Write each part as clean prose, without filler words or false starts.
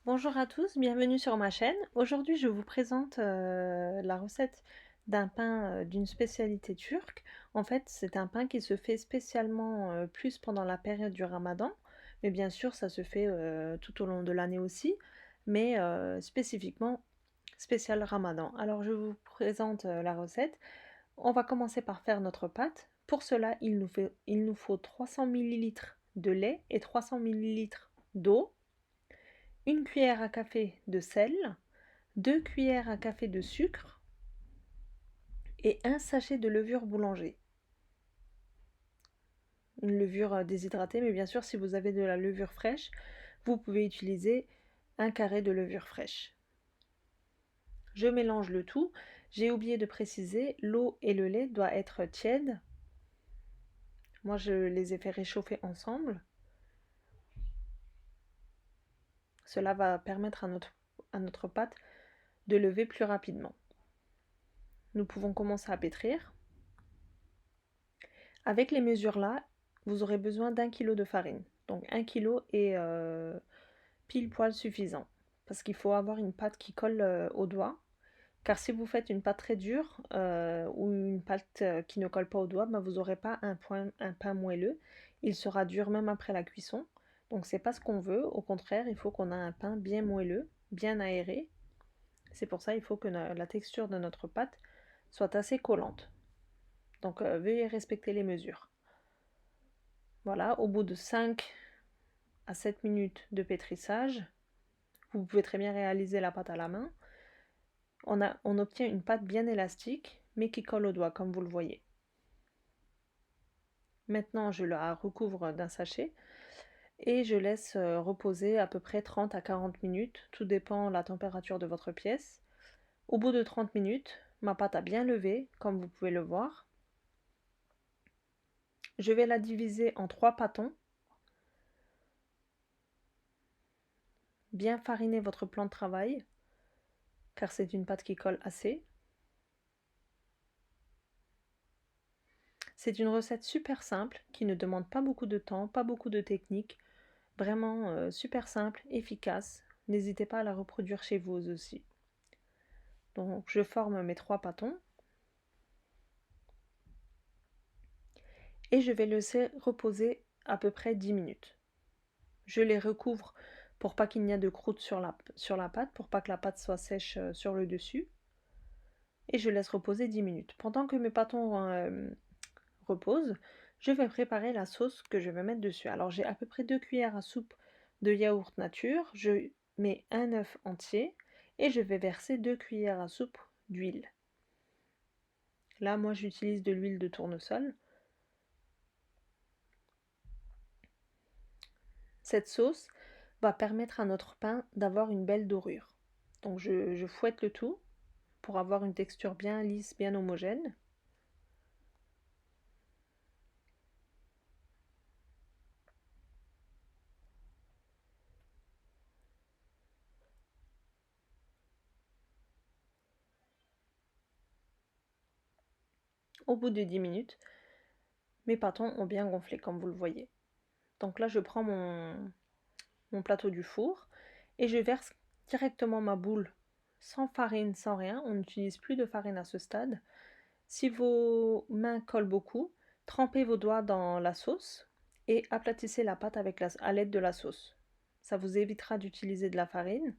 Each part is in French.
Bonjour à tous, bienvenue sur ma chaîne. Aujourd'hui, je vous présente la recette d'un pain d'une spécialité turque. En fait, c'est un pain qui se fait spécialement plus pendant la période du Ramadan, mais bien sûr, ça se fait tout au long de l'année aussi, mais spécifiquement spécial Ramadan. Alors, je vous présente la recette. On va commencer par faire notre pâte. Pour cela, il nous faut 300 millilitres de lait et 300 millilitres d'eau, une cuillère à café de sel, 2 cuillères à café de sucre et un sachet de levure boulanger. Une levure déshydratée, mais bien sûr, si vous avez de la levure fraîche, vous pouvez utiliser un carré de levure fraîche. Je mélange le tout. J'ai oublié de préciser, l'eau et le lait doivent être tièdes. Moi, je les ai fait réchauffer ensemble. Cela va permettre à notre pâte de lever plus rapidement. Nous pouvons commencer à pétrir. Avec les mesures là, vous aurez besoin d'1 kilo de farine. Donc 1 kilo est pile poil suffisant. Parce qu'il faut avoir une pâte qui colle au doigt. Car si vous faites une pâte très dure ou une pâte qui ne colle pas au doigt, ben vous n'aurez pas un pain moelleux. Il sera dur même après la cuisson. Donc c'est pas ce qu'on veut. Au contraire, il faut qu'on ait un pain bien moelleux, bien aéré. C'est pour ça qu'il faut que la texture de notre pâte soit assez collante. Donc veuillez respecter les mesures. Voilà, au bout de 5 à 7 minutes de pétrissage, vous pouvez très bien réaliser la pâte à la main. On obtient une pâte bien élastique, mais qui colle au doigt, comme vous le voyez. Maintenant, je la recouvre d'un sachet et je laisse reposer à peu près 30 à 40 minutes, tout dépend de la température de votre pièce. Au bout de 30 minutes, ma pâte a bien levé, comme vous pouvez le voir. Je vais la diviser en 3 pâtons. Bien fariner votre plan de travail, car c'est une pâte qui colle assez. C'est une recette super simple, qui ne demande pas beaucoup de temps, pas beaucoup de technique. Vraiment super simple, efficace. N'hésitez pas à la reproduire chez vous aussi. Donc je forme mes 3 pâtons. Et je vais laisser reposer à peu près 10 minutes. Je les recouvre pour pas qu'il n'y ait de croûte sur la pâte, pour pas que la pâte soit sèche sur le dessus. Et je laisse reposer 10 minutes. Pendant que mes pâtons reposent, je vais préparer la sauce que je vais mettre dessus. Alors j'ai à peu près 2 cuillères à soupe de yaourt nature. Je mets un œuf entier et je vais verser 2 cuillères à soupe d'huile. Là, moi, j'utilise de l'huile de tournesol. Cette sauce va permettre à notre pain d'avoir une belle dorure. Donc je fouette le tout pour avoir une texture bien lisse, bien homogène. Au bout de 10 minutes, mes pâtons ont bien gonflé comme vous le voyez. Donc là, je prends mon plateau du four et je verse directement ma boule sans farine, sans rien. On n'utilise plus de farine à ce stade. Si vos mains collent beaucoup, trempez vos doigts dans la sauce et aplatissez la pâte à l'aide de la sauce. Ça vous évitera d'utiliser de la farine.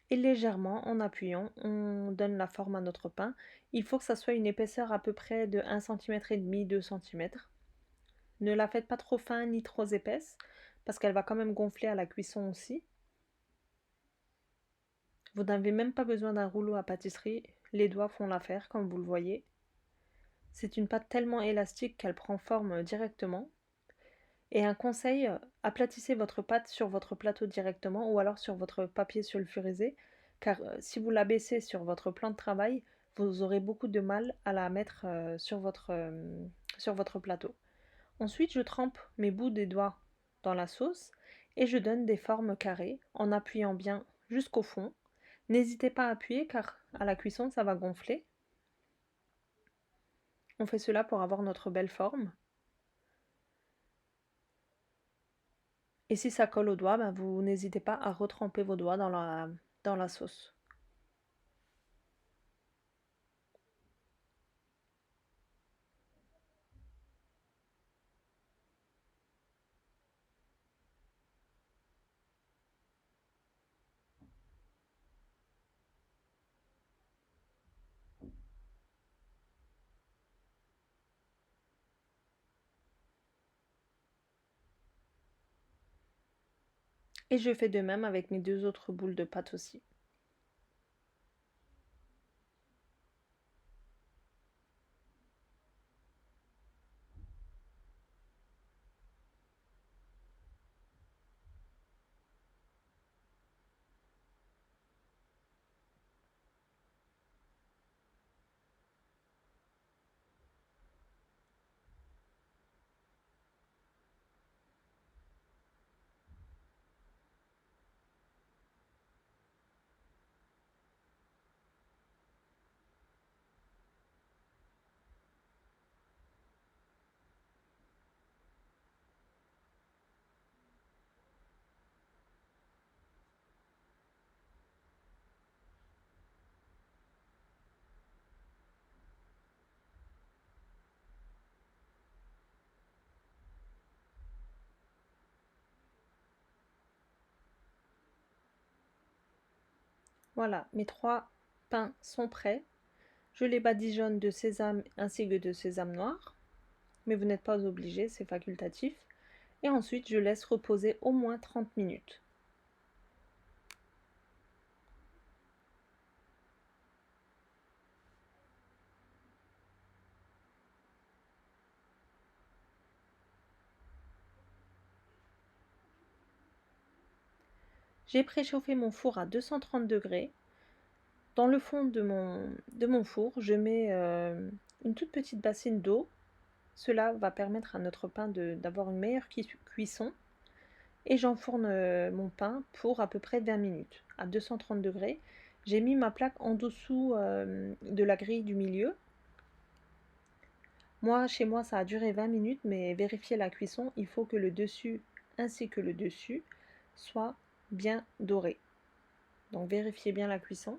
Et légèrement, en appuyant, on donne la forme à notre pain. Il faut que ça soit une épaisseur à peu près de 1,5 cm, 2 cm. Ne la faites pas trop fin ni trop épaisse, parce qu'elle va quand même gonfler à la cuisson aussi. Vous n'avez même pas besoin d'un rouleau à pâtisserie, les doigts font l'affaire comme vous le voyez. C'est une pâte tellement élastique qu'elle prend forme directement. Et un conseil, aplatissez votre pâte sur votre plateau directement ou alors sur votre papier sulfurisé, car si vous la baissez sur votre plan de travail, vous aurez beaucoup de mal à la mettre sur votre plateau. Ensuite, je trempe mes bouts des doigts dans la sauce et je donne des formes carrées en appuyant bien jusqu'au fond. N'hésitez pas à appuyer car à la cuisson ça va gonfler. On fait cela pour avoir notre belle forme. Et si ça colle aux doigts, ben, vous n'hésitez pas à retremper vos doigts dans la sauce. Et je fais de même avec mes deux autres boules de pâte aussi. Voilà, mes 3 pains sont prêts. Je les badigeonne de sésame ainsi que de sésame noir, mais vous n'êtes pas obligé, c'est facultatif. Et ensuite, je laisse reposer au moins 30 minutes. J'ai préchauffé mon four à 230 degrés. Dans le fond de mon four, je mets une toute petite bassine d'eau. Cela va permettre à notre pain d'avoir une meilleure cuisson. Et j'enfourne mon pain pour à peu près 20 minutes à 230 degrés. J'ai mis ma plaque en dessous de la grille du milieu. Moi, chez moi, ça a duré 20 minutes, mais vérifiez la cuisson, il faut que le dessus ainsi que le dessus soient bien dorés. Donc vérifiez bien la cuisson.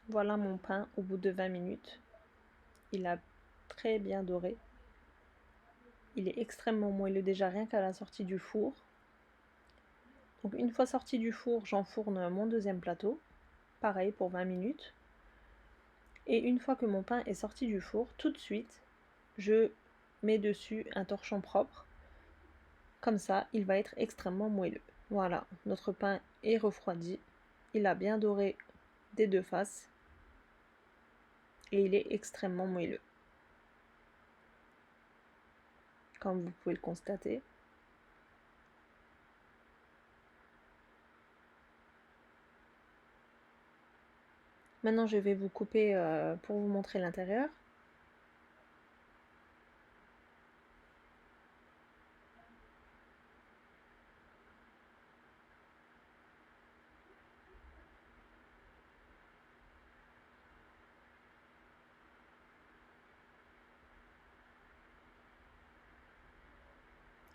Voilà mon pain au bout de 20 minutes. Il a très bien doré. Il est extrêmement moelleux déjà rien qu'à la sortie du four. Donc une fois sorti du four, j'enfourne mon deuxième plateau. Pareil pour 20 minutes. Et une fois que mon pain est sorti du four, tout de suite, je mets dessus un torchon propre. Comme ça, il va être extrêmement moelleux. Voilà, notre pain est refroidi. Il a bien doré des deux faces. Et il est extrêmement moelleux. Comme vous pouvez le constater. Maintenant, je vais vous couper pour vous montrer l'intérieur.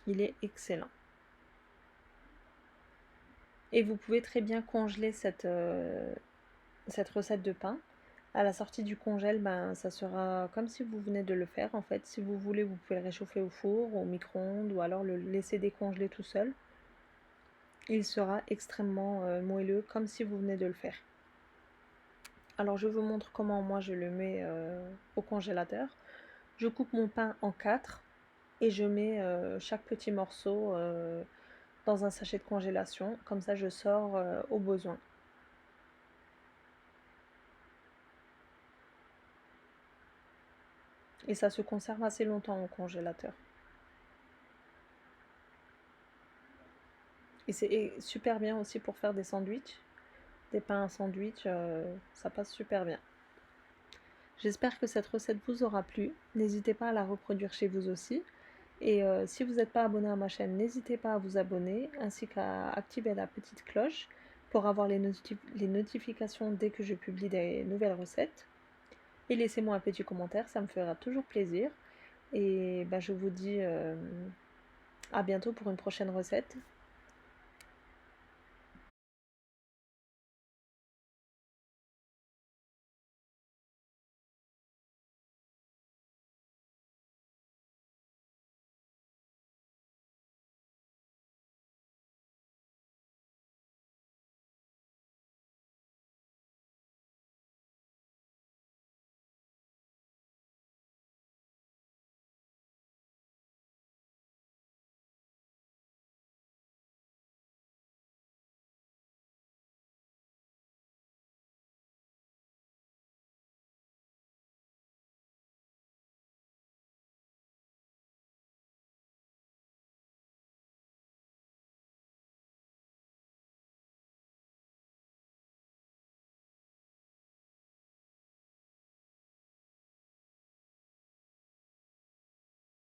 Il est excellent. Et vous pouvez très bien congeler cette recette de pain. À la sortie du congèle, ben, ça sera comme si vous venez de le faire en fait. Si vous voulez, vous pouvez le réchauffer au four, au micro-ondes ou alors le laisser décongeler tout seul. Il sera extrêmement moelleux comme si vous venez de le faire. Alors je vous montre comment moi je le mets au congélateur. Je coupe mon pain en 4 et je mets chaque petit morceau dans un sachet de congélation. Comme ça je sors au besoin. Et ça se conserve assez longtemps au congélateur. Et c'est super bien aussi pour faire des sandwichs. Des pains à sandwich, ça passe super bien. J'espère que cette recette vous aura plu. N'hésitez pas à la reproduire chez vous aussi. Et si vous n'êtes pas abonné à ma chaîne, n'hésitez pas à vous abonner ainsi qu'à activer la petite cloche pour avoir les notifications dès que je publie des nouvelles recettes. Et laissez-moi un petit commentaire, ça me fera toujours plaisir. Et je vous dis à bientôt pour une prochaine recette.